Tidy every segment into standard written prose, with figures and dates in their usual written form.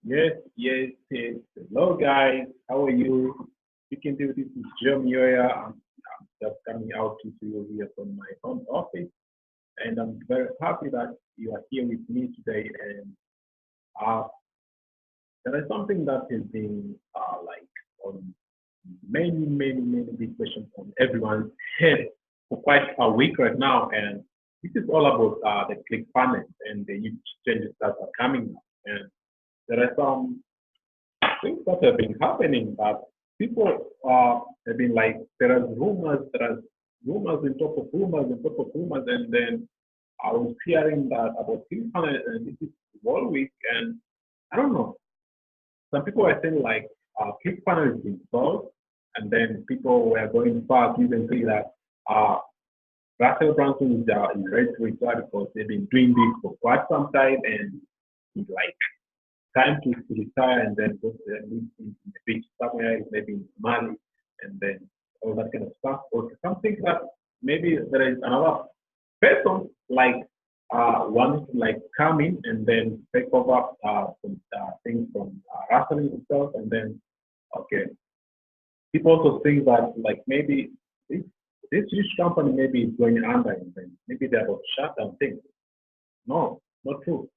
Yes. Hello, guys. How are you? You can do this is Jeremy here. I'm just coming out to you here from my home office, and I'm very happy that you are here with me today. And uh, there is something that has been like on many big questions on everyone's head for quite a week right now, and this is all about the click funnels and the huge changes that are coming up. And there are some things that have been happening that people have been like there are rumors on top of rumors on top of rumors, and then I was hearing that about ClickFunnels and this is all week, and I don't know. Some people are saying like ClickFunnels is being solved, and then people were going far to even say that uh, Russell Brunson is ready to retire because they've been doing this for quite some time, and it's like time to retire and then go to live in the beach somewhere, maybe in Mali, and then all that kind of stuff. Or something that maybe there is another person like wants to like come in and then take over some things from Russell himself, and then okay, people also think that like maybe this this huge company maybe is going under, and then maybe they're about to shut down things. No, not true.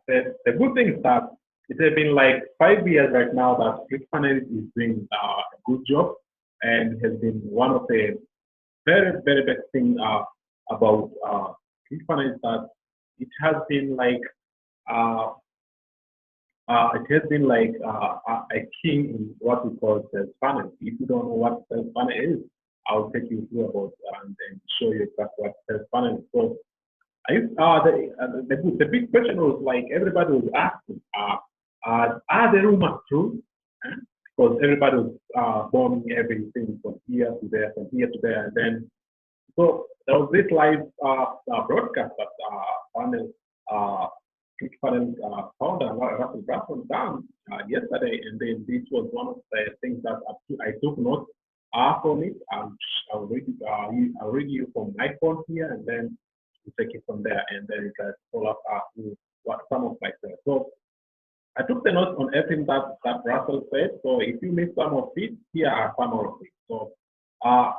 The good thing is that it has been like 5 years right now that ClickFunnels is doing a good job, and has been one of the very best thing about ClickFunnels that it has been like uh, it has been like a king in what we call sales funnel. If you don't know what sales funnel is, I'll take you through about and show you exactly what sales funnel is. So the big question was like everybody was asking, are the rumors true? Eh? Because everybody was bombing everything from here to there, from here to there, and then so there was this live broadcast that panel uh, panel founder Russell Brunson done yesterday, and then this was one of the things that I took notes from it. I'll read you from my phone here, and then we take it from there, and then you guys follow up what some of my thoughts. So I took the notes on everything that Russell said. So if you missed some of it, here are some of it. So uh,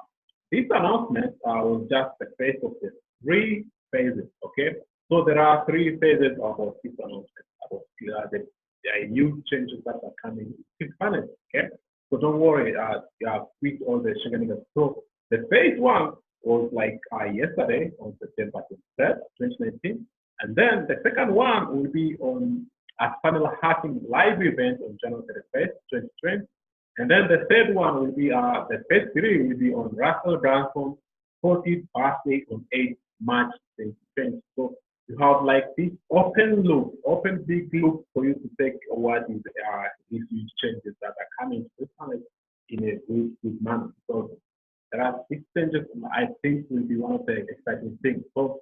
this announcement was just the phase of the three phases. Okay, so there are three phases of this announcement about the new changes that are coming in finance. Okay, so don't worry. Quit all the shenanigans. So the phase one was like yesterday on September 23rd, 2019. And then the second one will be on a funnel hacking live event on January 31st, 2020. And then the third one will be the phase three will be on Russell Branson's 40th birthday on 8th March 2020. So you have like this open loop, open big loop for you to take what is these huge changes that are coming to the funnel in a good manner. So there are six changes I think will be one of the exciting things. So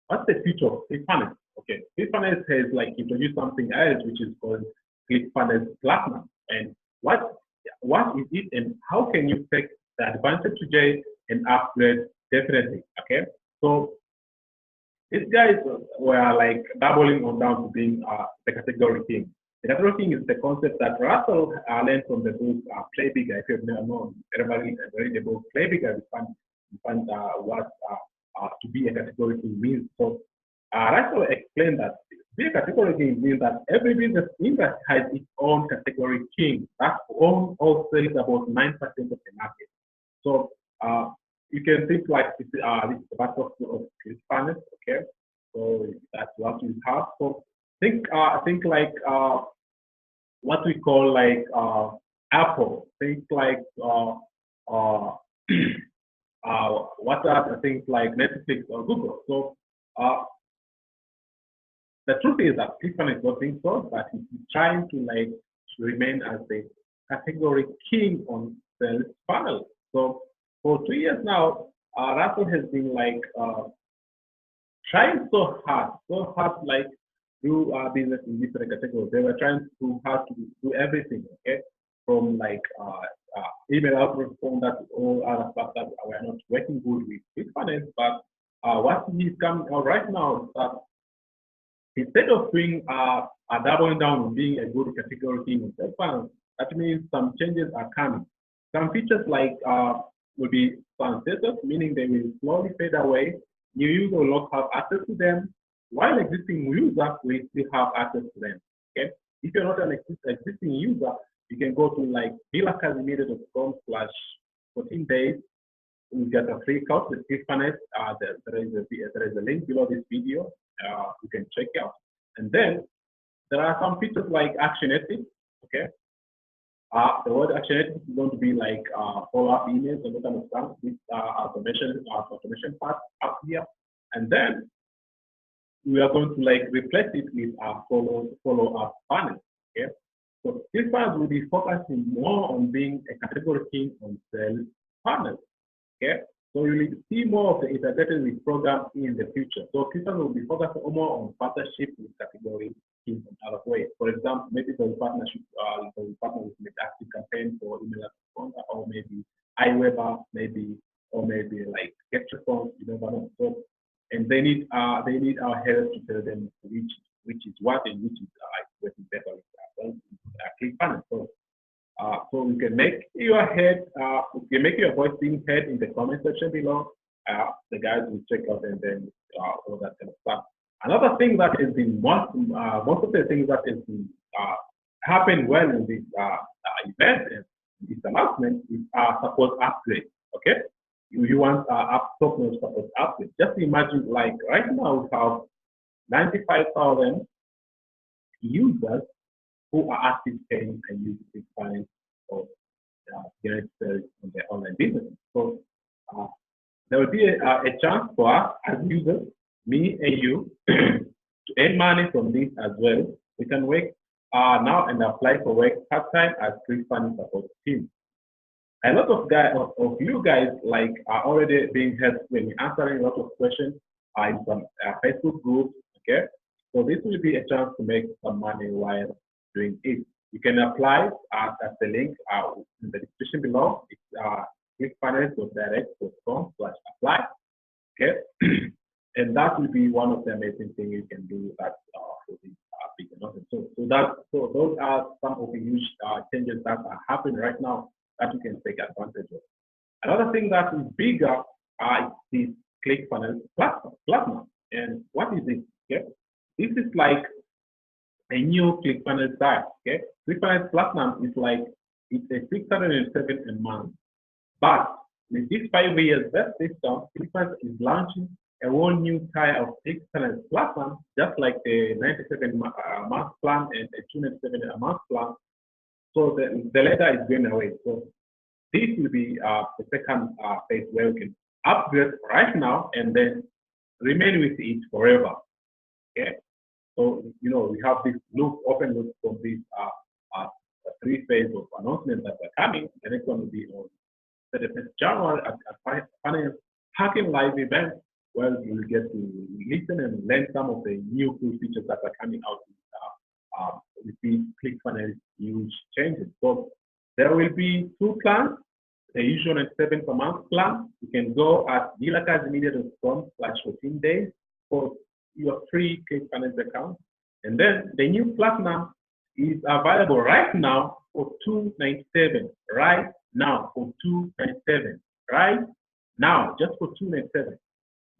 what's the future of ClickFunnels? Okay, ClickFunnels has like introduced something else which is called ClickFunnels Platinum. And what is it, and how can you take the advantage today and upgrade definitely? Okay, so these guys were like doubling on down to being the category king. The category king is the concept that Russell learned from the book Play Bigger. If you've never known, everybody read the book Play Bigger, you find what to be a category king means. So Russell explained that being a category king means that every business industry has its own category king. That own also is about 9% of the market. So you can think like this is the back of finance, okay? So that's what we have. So think like what we call like Apple. Think like uh, what are things like Netflix or Google. So uh, the truth is that Clickfunnels is not being so, but he's trying to like to remain as the category king on sales funnel. So for 2 years now, Russell has been like trying so hard like do business in different categories. They were trying to hard to do everything, okay, from like email outreach, phone that all other stuff that were not working good with Clickfunnels. But what he's coming out right now is that Instead of doing doubling down on being a good category team, that means some changes are coming. Some features like will be sunsetted, meaning they will slowly fade away. New users will not have access to them, while existing users will still have access to them. Okay, if you're not an existing user, you can go to like billacademy.com/14 days. You get a free course with Clickfunnels. There is a link below this video. You can check out. And then there are some features like action ethics. Okay. The word action ethics is going to be like follow-up emails and that kind of stuff. This automation part up here. And then we are going to like replace it with our follow-up funnel. Okay. So this part will be focusing more on being a category team on sales funnel. Okay, so you will see more of the integrated with programs in the future. So Clickfunnels will be focused more on partnership with category teams in other ways. For example, maybe the partnership, the partner with active campaign for email sponsor, or maybe iWeber, maybe, or maybe like get response, you never know. So, and they need our help to tell them which is what and which is working better with Clickfunnels. So you can make your you can make your voice being heard in the comment section below. The guys will check out and then all that kind of stuff. Another thing that has been most of the things that has been happened well in this event and this announcement is support upgrade. Okay, you want top-notch support upgrade. Just imagine, like right now we have 95,000 users who are active paying and using Clickfunnels or direct sales on their online business. So there will be a chance for us as users, me and you, to earn money from this as well. We can work now and apply for work part-time as Clickfunnels support team. A lot of you guys like are already being helped when answering a lot of questions in some Facebook groups. Okay, so this will be a chance to make some money while doing it. You can apply at the link in the description below. It's clickfunnels.direct.com/apply. Okay, and that will be one of the amazing things you can do that for this big announcement. So those are some of the huge changes that are happening right now that you can take advantage of. Another thing that is bigger is this Clickfunnels Platinum. And what is it? Okay, this is like a new Clickfunnels type. Okay, Clickfunnels Platinum is like it's a 607 a month, but with this 5 years best system, Clickfunnels is launching a whole new type of Clickfunnels Platinum, just like the 97 month plan and the 297 a month plan. So the latter is going away. So this will be the second phase where we can upgrade right now and then remain with it forever. Okay. So, you know, we have this open loop from this 3 phases of announcements that are coming. The next one will be on 31st January at Finance Hacking Live event, where you will get to listen and learn some of the new cool features that are coming out with these Clickfunnels huge changes. So there will be 2 plans, the usual 97 per month plan. You can go at billacademy.com/14 days for your free Clickfunnels account. And then the new platinum is available right now for $297. Right now for $297. Right now, just for $297,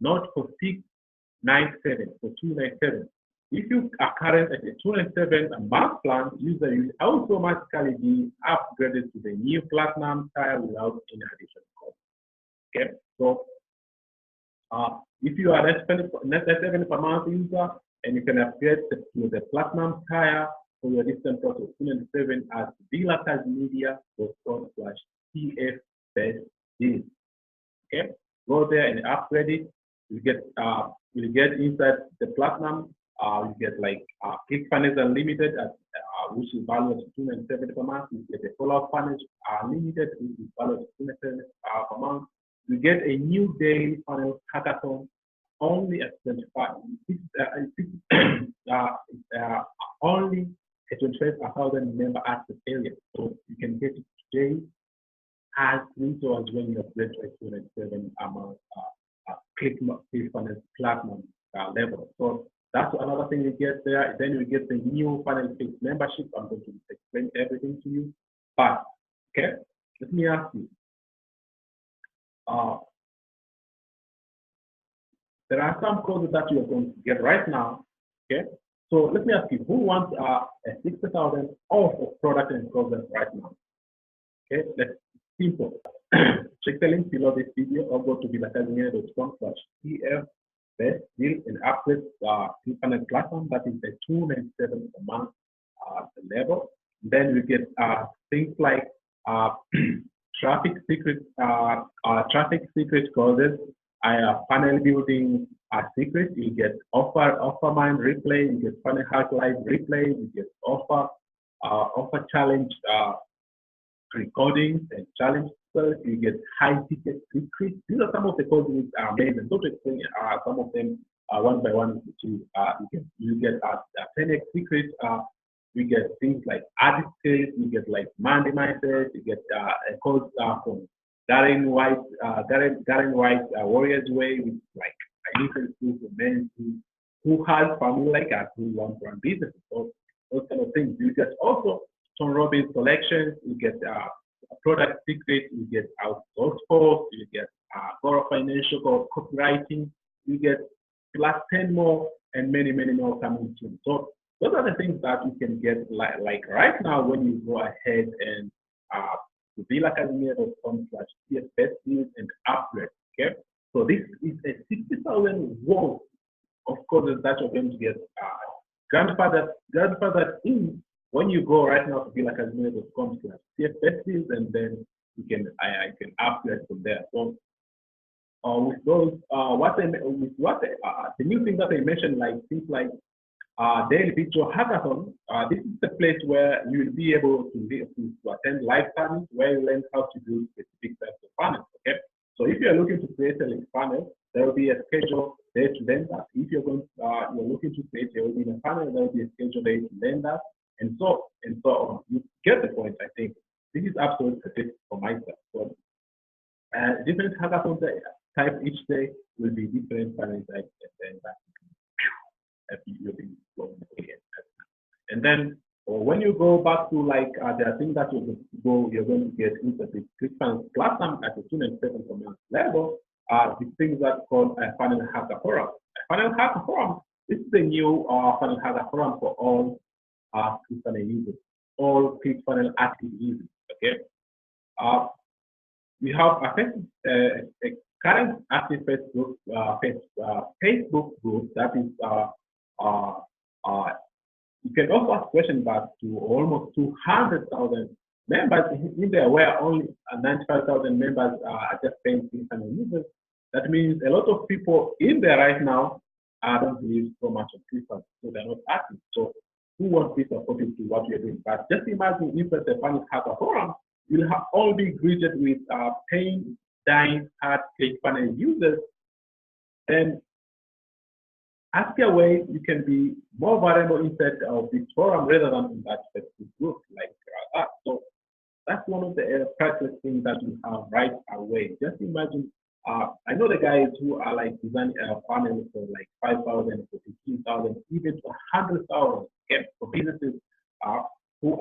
not for $697, for $297. If you are current at a $297 a month plan, user will automatically be upgraded to the new platinum tier without any additional cost. Okay, so if you are a 97 per month user and you can upgrade to the platinum tier for your distant process 297 at billacademy.com/tf-deal. Okay, go there and upgrade it. You get inside the platinum. You get like Clickfunnels Unlimited at which is valued at 297 per month. You get a follow-up funnels Unlimited, which is valued at 297 per month. You get a new daily funnel Hack-A-Thon only at 25. Only a 25,000 member access area. So you can get it today as little as when you upgrade to a 297 amount Clickfunnels Platinum level. So That's another thing you get there. Then you get the new Funnel Fix membership. I'm going to explain everything to you. But okay, let me ask you. There are some courses that you are going to get right now. Okay, so let me ask you, who wants a 60,000 off of product and courses right now? Okay, that's simple. Check the link below this video or go to villacasinier.com/tf best deal and upgrade Clickfunnels platform. That is the $297 per month level. Then we get things like traffic secret courses, funnel building secret. You get offer mine replay, you get funnel hack live replay, you get offer challenge recordings and challenge. So you get high ticket secrets. These are some of the courses which are amazing. Don't explain some of them one by one. You get 10x secret. You get things like addicted. You get like Monday mindset. You get a course from Darren White Warriors Way, with like a different school for men who has family like us who want to run businesses. So those kind of things. You get also Tom Robbins collections. You get product secret, you get outsourced posts, you get Goro Financial copywriting, you get plus 10 more and many more coming soon. So those are the things that you can get like right now when you go ahead and to villacasinier.com/tf best deals and upgrade. Okay, so this is a 60,000 worth of courses that you're going to get grandfathered in. When you go right now to villacasinier.com/tf best deals, and then you can I can upgrade from there. So with those the new things that I mentioned, like things like daily virtual hackathon. This is the place where you will be able to attend live summits where you learn how to do specific types of funnels. Okay, so if you're looking to create a funnel, there will be a schedule there to learn that. If you're looking to create a webinar funnel, there will be a schedule there to learn that. And so on. You get the point, I think. This is absolutely a tip for myself. So, different hackathon type each day will be different funnel types, and then you'll be going again. And then when you go back to like there are things that you're going to get into the Clickfunnels platform at the 297 per month level. The things that called a funnel hacker forum. A funnel hacker forum. This is the new funnel hacker forum for all Clickfunnels users, all Clickfunnels active users. Okay, we have a current active Facebook group that is you can also ask questions back to almost 200,000 members in there, where only 95,000 members are just paying Clickfunnels users. That means a lot of people in there right now don't believe so much of Clickfunnels, so they're not active. So who wants to be supportive to what you're doing? But just imagine if it's a funnel hacker forum, you'll all be greeted with paying, dying, hard Clickfunnels users. Then ask your way you can be more valuable inside of this forum rather than in that specific group like that. So that's one of the priceless things that you have right away. Just imagine. I know the guys who are like designing funnels for like 5,000, for 15,000, even to 100,000. For businesses who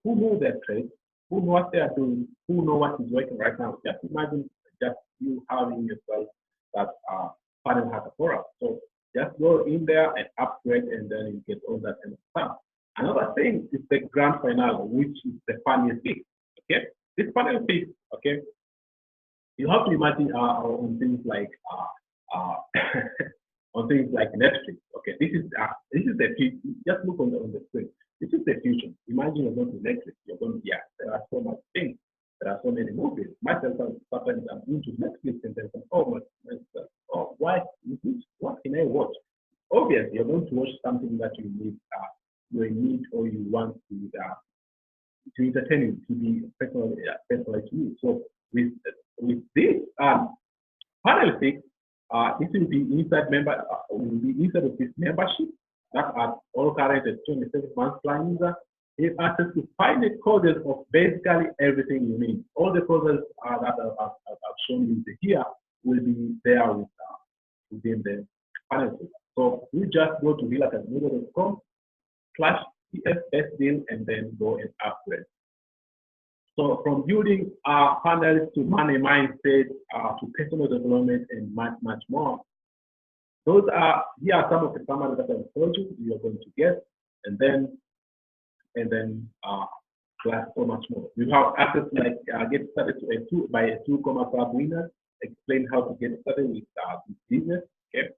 know their trade, who know what they are doing, who know what is working right now. Just imagine just you having yourself that funnel hacker forum. So just go in there and upgrade, and then you get all that kind of stuff. Another thing is the grand finale, which is the funnel fix. Okay, this funnel fix. Okay. You have to imagine on things like on things like Netflix. Okay, this is the future. Just look on the screen. This is the future. Imagine you're going to Netflix. You're going to there are so much things. There are so many movies. Myself, sometimes I'm into Netflix and then why? What can I watch? Obviously, you're going to watch something that you need or you want to entertain you, to be personal to you. So with this funnel fix, this will be inside of this membership that are all current at 27 months plan user. You have access to 5 courses of basically everything you need. All the courses that I've shown you here will be there within the funnel fix. So So you just go to villacasmedia.com/TFS deal and then go and upgrade. So from building funnels to money mindset to personal development and much more. Here are some of the summaries that I told you are going to get, and then plus so much more. You have access to get started to a two club winner, explain how to get started with this business. Okay,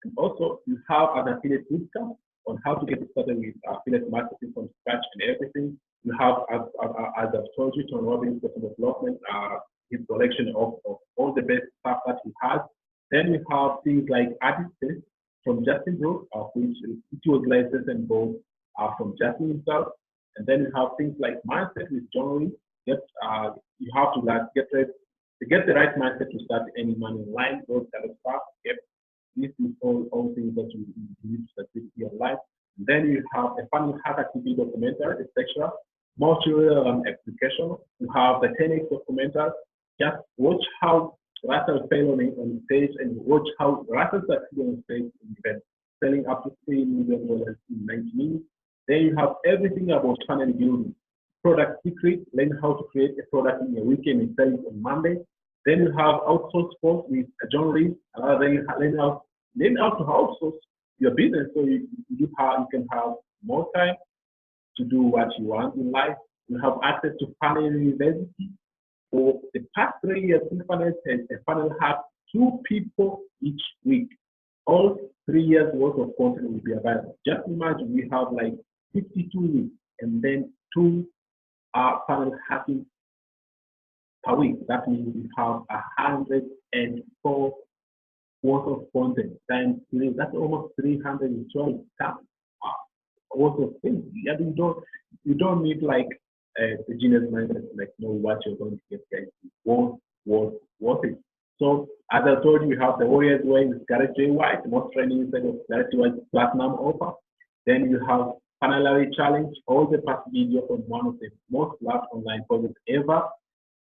and also you have an affiliate bootcamp on how to get started with affiliate marketing from scratch and everything. You have, as I've told you, Tony Robbins personal development, his collection of all the best stuff that he has. Then we have things like artist test from Justin Brooks, which was licensed and both from Justin himself. And then we have things like mindset with John Lee. You have to get the right mindset to start any money online, those kind of stuff. Yep. This is all things that you need to succeed in your life. And then you have a funny Hack-A-Thon documentary, etc. Multi-relevant application. You have the 10x documentary. Just watch how Russell failed on stage and watch how Russell succeeded on stage in event, selling up to $3 million in 90 minutes. Then you have everything about funnel building, product secret, learn how to create a product in a weekend and sell it on Monday. Then you have outsource course with John Reed. Then you learn how to outsource your business so you can have more time to do what you want in life. You have access to Funnel University. For the past 3 years, Clickfunnels has a funnel have 2 people each week. All 3 years worth of content will be available. Just imagine we have like 52 weeks and then 2 funnel hacking per week. That means we have 104 worth of content times 3. That's almost 312 times worth of things. You don't need like a genius mindset to know what you're going to get, guys. Worth it. So as I told you, we have the Warriors Way with Gareth J. White, most training inside of Gareth J. White's platinum offer. Then you have Funnelary Challenge, all the past videos from one of the most loved online courses ever.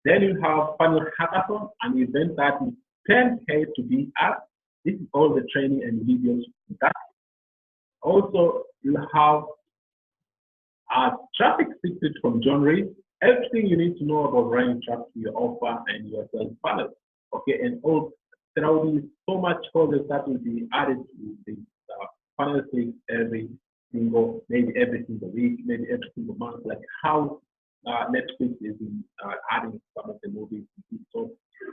Then you have Funnel Hack-A-Thon, an event that is 10K to be at. This is all the training and videos that. Also, you have traffic secret from John Reed. Everything you need to know about running traffic to your offer and your sales funnel. Okay, and there will be so much courses that will be added to the funnel things every single week, maybe every single month, like how Netflix is adding some of the movies. So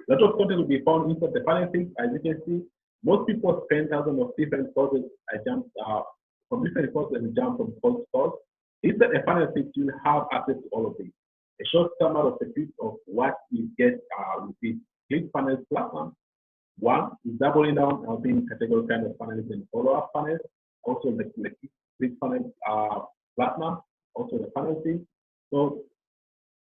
a lot of content will be found inside the funnel things. As you can see, most people spend thousands of different courses. I jumped from different courses and jump from course to course. Inside a funnel things, you have access to all of these. A short summary of the piece of what you get with this Clickfunnels platform. One is doubling down on being category kind of funnels and follow-up funnels. Also the Clickfunnels platform, also the funnel thing. So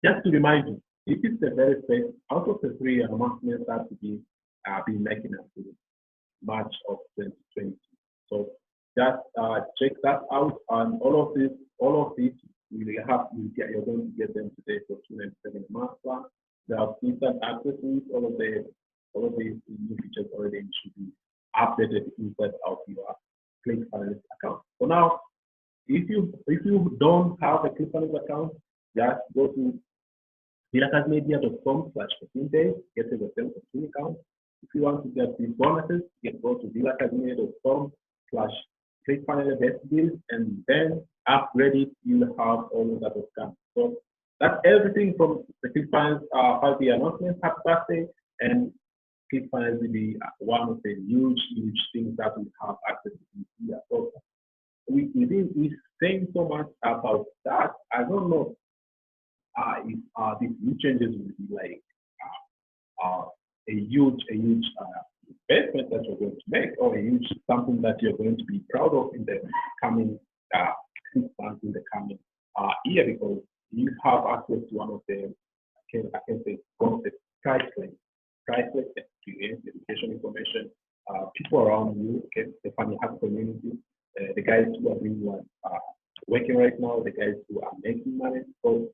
just to remind you, this is the very first out of the 3 announcements that will be making until March of 2020. So just check that out, and all of these you're going to get them today for 297 a month plan. They have instant access to all of these new features already should be updated inside of your Clickfunnels account. So now, if you don't have a Clickfunnels account, just go to villacasmedia.com/14days, get yourself a free account. If you want to get these bonuses, you can go to villacasmedia.com/ClickfunnelsBestDeals, and then upgrade it. You'll have all of that stuff. So that's everything from the Clickfunnels 5-year announcement. Happy birthday, and Clickfunnels will be one of the huge things that we have access to this year. So we're saying so much about that. I don't know if these new changes will be like a huge investment that you're going to make, or a huge something that you're going to be proud of in the coming 6 months, in the coming year, because you have access to one of the, I can say, one of the priceless experience, education information, people around you, okay, the funny hack community, the guys who are doing working right now, the guys who are making money. So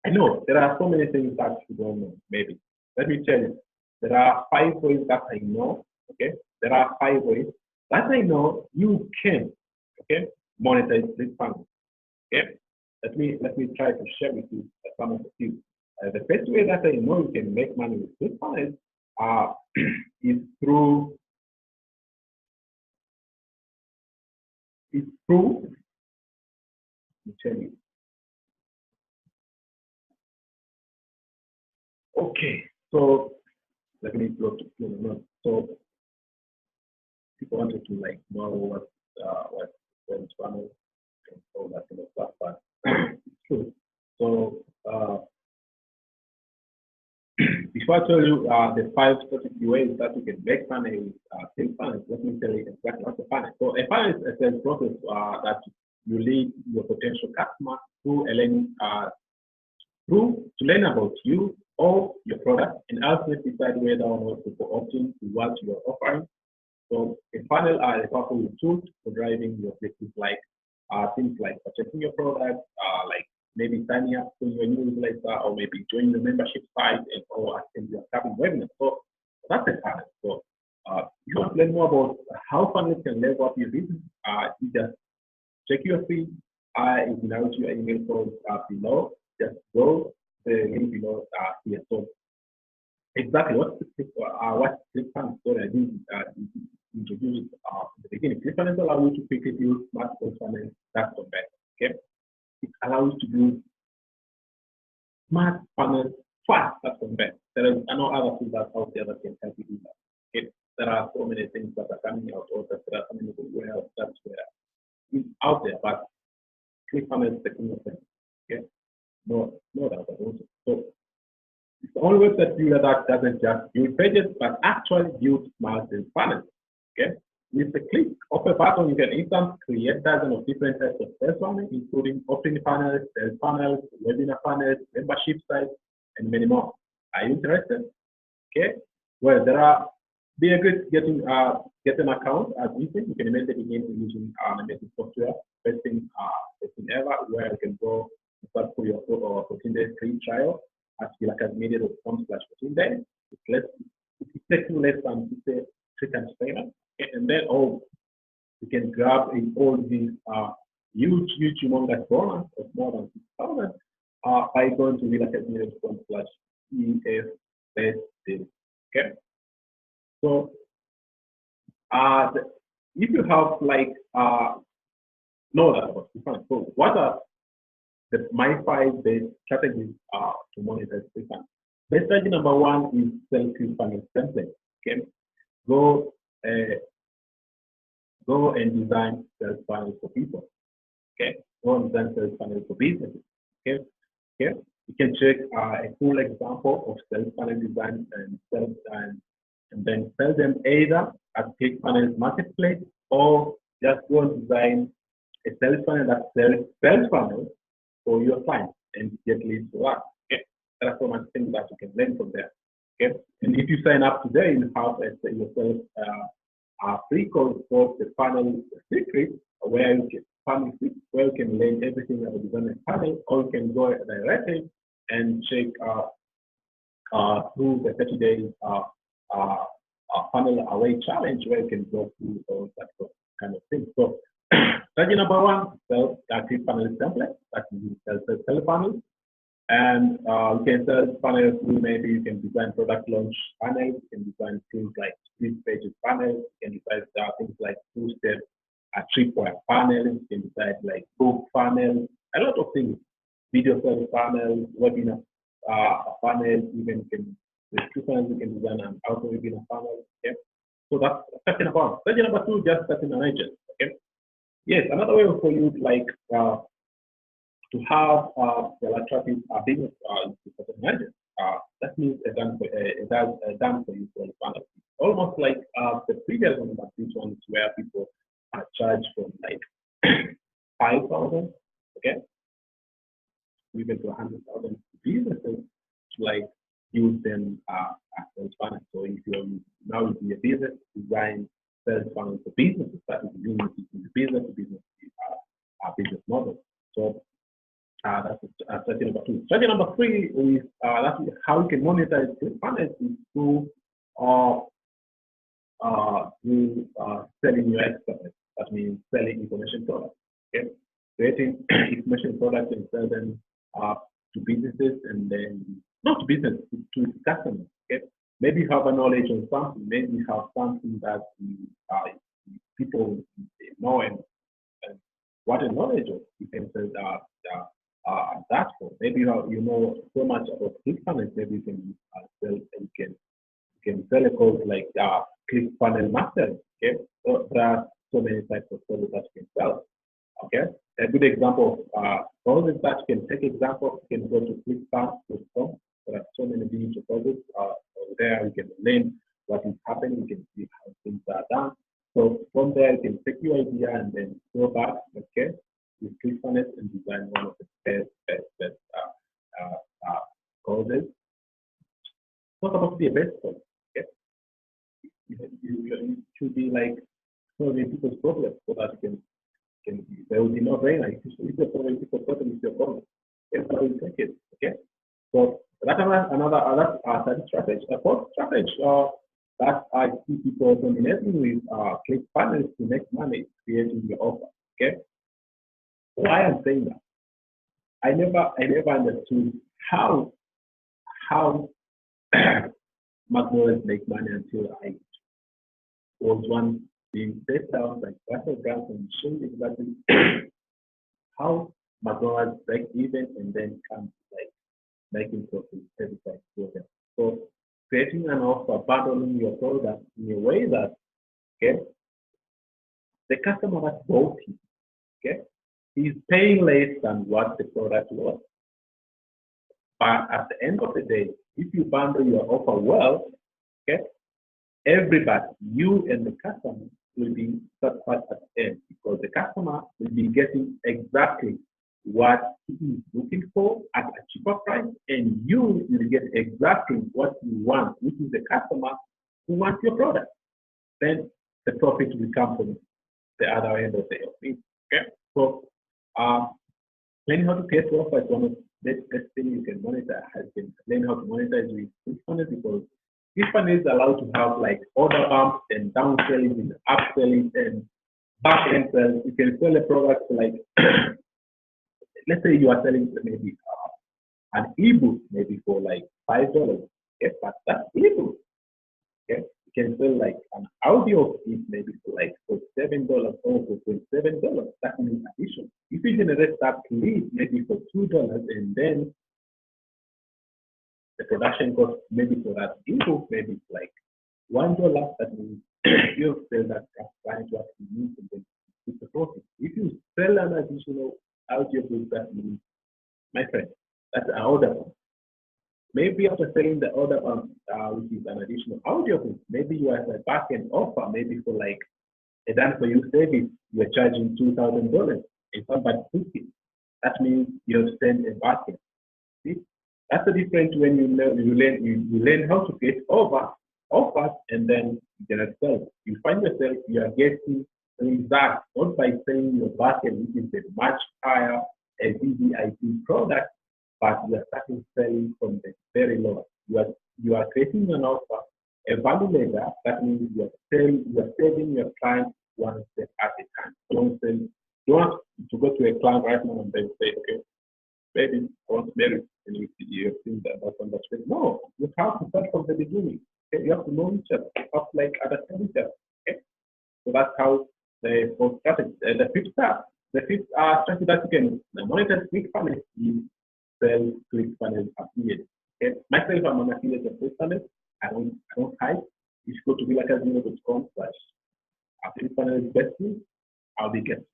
I know there are so many things that you don't know, maybe. Let me tell you, there are 5 ways that I know, okay? There are 5 ways That I know you can, okay, monetize Clickfunnels. Okay, let me try to share with you some of the tips. The first way that I know you can make money with Clickfunnels is through let me tell you. Okay, so let me go to so people wanted to like know what funnel and all that kind of stuff, but it's true. So before I tell you the 5 specific ways that you can make money with Clickfunnels, let me tell you exactly what's a funnel. So a funnel is a sales process that you lead your potential customer through a learning to learn about you or your product and ultimately decide whether or not to opt in to what you are offering. So a funnel are a powerful tool for driving your business, like things like purchasing your product, like maybe signing up to your newsletter, or maybe joining the membership site, and or attending your upcoming webinar. So that's a funnel. So if you want to learn more about how funnels can level up your business, you just check your feed. I will now to your email code below. Just go the link below here. So exactly what Clickfunnels. Sorry, I didn't introduce it in the beginning. Clickfunnels allow you to quickly build smart funnels that's the best. Okay, it allows you to build smart funnels fast. That's the best. There is no other tool that's out there that can help you do that. Okay, there are so many things that are coming out, or that there are so many ways that's where it's out there, but Clickfunnels is the king of them. Okay, no doubt about it. So it's the only website builder that doesn't just build pages, but actually build smart funnels. Okay, with the click of a button, you can instantly create dozens of different types of sales funnels, including opt-in funnels, sales funnels, webinar funnels, membership sites, and many more. Are you interested? Okay, well, there are be a good get an account as easy. You can immediately begin using amazing software, best thing ever, where you can go start for your 14-day free trial at academia.com/14 days. It takes you less than 3 times payment, and then you can grab in all these huge humongous bonus of more than 6,000 by going to academia.com/EF. Okay. So if you have like know that about Clickfunnels, so what are my 5 best strategies to monetize Clickfunnels? Best strategy number 1 is sell Clickfunnels template. Okay, go and design sales funnels for people. Okay, go and design sales funnels for businesses. Okay, you can check a full example of sales funnel design and then sell them either at Clickfunnels Marketplace, or just go and design a sales funnel that sells sales funnels for your clients and get leads to us. Okay, there are so much things that you can learn from there. Okay, and if you sign up today, you have yourself free course called the Funnel Secret, where you can learn everything about designing a funnel, or you can go directly and check through the 30 days funnel away challenge, where you can go through all that kind of thing. So strategy number 1, sell Clickfunnels template that you sell funnels. And you can sell funnels through, maybe you can design product launch funnels, you can design things like split pages funnels, you can design things like 2-step tripwire funnels, you can design like book funnels, a lot of things, video sales funnels, webinar funnels, even the 2 funnels you can design and also webinar funnels. Okay, so that's strategy number 1. Strategy number 2, just starting an agent. Okay, yes, another way for you to have the attractive business agent. That means a done for you for funnel. Almost like the previous one, but this one is where people are charged from like 5,000, okay, even to 100,000 businesses to like use them as funnel. So if you're now in a business, design sales funnel for businesses, that is using the business to business business model. So that's strategy number 2. Strategy number 3 is that's how you can monetize Clickfunnels is through selling your expertise. That means selling information products. Okay, creating information products and sell them to businesses and then not to business to customers. Okay, maybe you have a knowledge on something. Maybe you have something that people know and what a knowledge of. You can sell that for. Maybe you know so much about Clickfunnels. Maybe you can sell. You can sell a course like Clickfunnels Master. Okay, so there are so many types of courses that you can sell. Okay, a good example of courses that you can take example. You can go to clickfunnels.com. There are so many digital courses there. You can learn what is happening. You can see how things are done. So from there, you can take your idea and then go back, okay, with Clickfunnels and design one of the best courses. Not supposed to be a best course, okay? You should be like solving people's problems so that you can there will be no brainer. If you're solving people's problems, it's your problem. Everybody will take it, okay? So that's another strategy. A fourth strategy that I see people dominating with Clickfunnels to make money, creating your offer. Okay. Why I'm saying that? I never understood how McDonald's make money until I was one being based out like battlegrounds and showing exactly how McDonald's break even and then come like making profit every time for them. So creating an offer, bundling your product in a way that okay, the customer that bought it, okay, is paying less than what the product was. But at the end of the day, if you bundle your offer well, okay, everybody, you and the customer will be satisfied at the end because the customer will be getting exactly what he is looking for at a cheaper price, and you will get exactly what you want, which is the customer who wants your product. Then the profit will come from the other end of the thing. Okay, so learning how to create offer is one of the best thing you can monitor. You can learn how to monetize with Clickfunnels because Clickfunnels is allowed to have like order bumps and downselling and upselling and back end sales. You can sell a product like let's say you are selling maybe an ebook maybe for like $5. Okay, but that's ebook. Okay, you can sell like an audio of it maybe for like $7 or for $27. That means addition. If you generate that lead maybe for $2 and then the production cost maybe for that ebook maybe like $1, that means you sell that client what you need and then it's a profit. If you sell an additional audio book, that means, my friend, that's an order bump. Maybe after selling the order bump, which is an additional audio book, maybe you have a back end offer, maybe for like a done for you service, you're charging $2,000 and somebody took it. That means you have sent a back end. See? That's the difference when you learn how to create offers and then you generate sales. You find yourself you are getting that not by selling your back end, which is a much higher VVIP product, but you are starting selling from the very low. You are creating an offer, a value ladder. That means you are saving your client one step at a time. Don't want to go to a client right now and then say, okay, baby, I want to marry. And you think that's understood. No, you have to start from the beginning. Okay? You have to know each other. You have to like understand each other. Okay? So that's how the fourth strategy. The fifth strategy that you can monitor Clickfunnels is sell Clickfunnels affiliate. Okay? Myself, I'm an affiliate of Clickfunnels. I don't hide. You should go to villagers.com/Clickfunnels bestie. I'll be get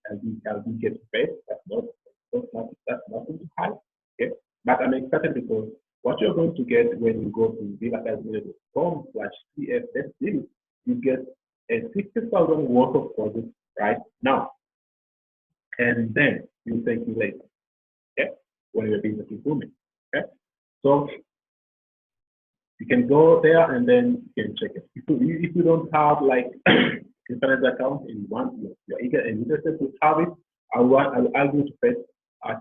paid. That's nothing to hide. Okay? But I'm excited because what you're going to get when you go to villagers.com/CFSD, you get a 60,000 worth of courses right now. And then you thank you later. Okay? When your business is booming. Okay? So you can go there and then you can check it. If you don't have like Clickfunnels account and you're eager and interested to have it, I'll ask you to press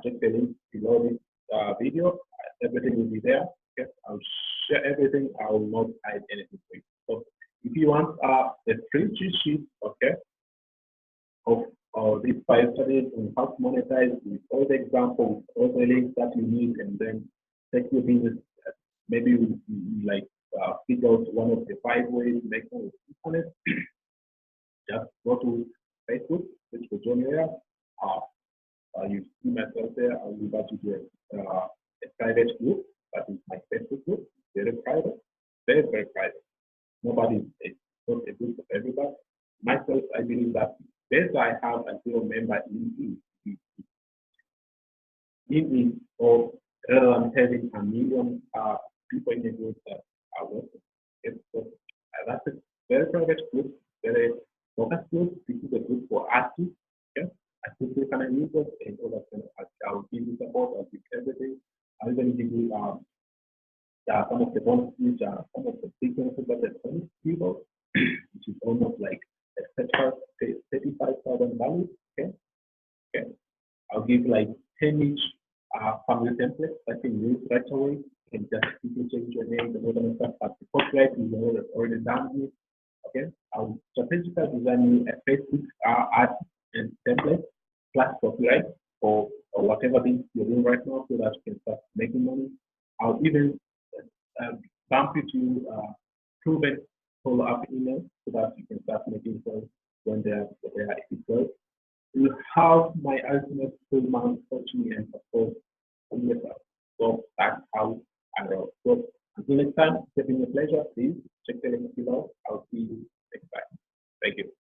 check the link below this video. Everything will be there. Okay? I'll share everything. I will not hide anything for you. So if you want the free cheat sheet, okay, of these 5 studies on how to monetize with all the examples, all the links that you need, and then take your business. Maybe like figure out one of the 5 ways to make money on it. Just go to Facebook, which will join you here. You see myself there. I'll invite you to a private group. That is my Facebook group. Very private, very, very private. Nobody is not a group of everybody. Myself, I believe that best I have a zero member in or rather than having a million people in a group that are working. So that's a very private group, very focused group. This is a group for artists. Okay? Artists kind of users and all that kind of. I'll give you support. I'll give everything. I'll even give you some of the bonuses, some of the sequences that the bonus people, which is almost like a 35,000 values. Okay. Okay. I'll give like 10 each family templates that you can use right away. You can just quickly change your name and all that stuff. But the copyright is already done with. Okay. I'll strategically design you a Facebook ad and template plus copyright or whatever thing you're doing right now so that you can start making money. I'll even bump you to proven follow-up emails so that you can start making sales when they're efficient. You have my ultimate full month coaching and support on yourself. So that's how I roll. So until next time, it's been a pleasure. Please check the link below. I'll see you next time. Thank you.